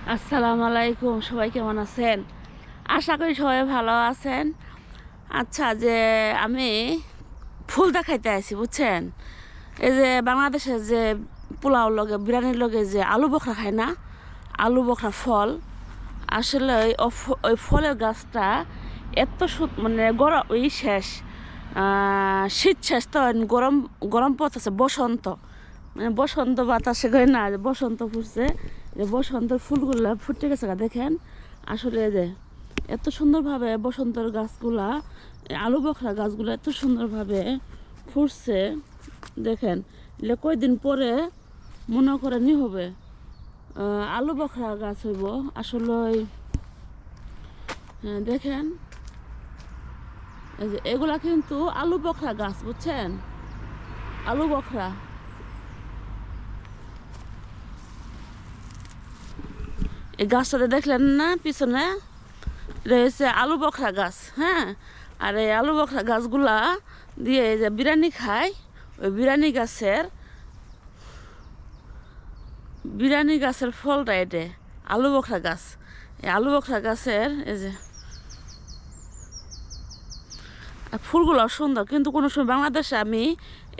আসসালামু আলাইকুম, সবাই কেমন আছেন? আশা করি সবাই ভালো আছেন। আচ্ছা, যে আমি ফুল দেখাইতে আছি, বুঝছেন? এই যে বাংলাদেশে যে পোলাও লগে বিরিয়ানির লগে যে আলু বখরা খায় না, আলু বখরা ফল, আসলে ওই ফলের গাছটা এত মানে গরম, ওই শেষ শীত শেষ তো, গরম গরম পড়তেছে, বসন্ত মানে বসন্ত বাতাসে কই না, বসন্ত ফুটছে। যে বসন্তের ফুলগুলা ফুটে গেছে, দেখেন। আসলে যে এত সুন্দরভাবে বসন্তের গাছগুলা, আলু বখরা গাছগুলো এত সুন্দরভাবে ফুটছে, দেখেন। কয়দিন পরে মনে করেনই হবে আলু বখরা গাছ হইব আসলে। দেখেন, এই যে এগুলা কিন্তু আলু বখরা গাছ, বুঝছেন? আলু বখরা, এই গাছটাতে দেখলেন না পিছনে রয়েছে আলু বখরা গাছ। হ্যাঁ, আর এই আলু বখরা গাছগুলা দিয়ে যে বিরিয়ানি খায়, ওই বিরিয়ানি গাছের ফলটা এটা আলু বখরা গাছ। এই আলু বখরা গাছের এই যে ফুলগুলো সুন্দর, কিন্তু কোনো সময় বাংলাদেশে আমি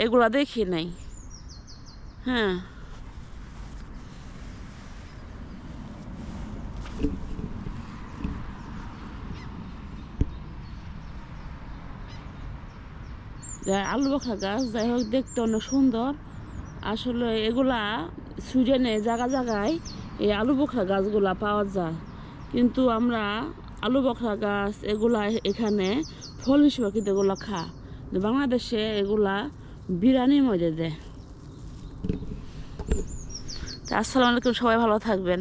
এগুলা দেখি নাই। হ্যাঁ, আলু বখরা গাছ যাই হোক, দেখতে অনেক সুন্দর। আসলে এগুলা সুইডেনে জায়গায় জায়গায় এই আলু বখরা গাছগুলা পাওয়া যায়, কিন্তু আমরা আলু বখরা গাছ এগুলা এখানে ফল হিসেবে কিন্তু এগুলো বাংলাদেশে এগুলা বিরিয়ানির মধ্যে দেয়। তা আসসালামু আলাইকুম, সবাই ভালো থাকবেন।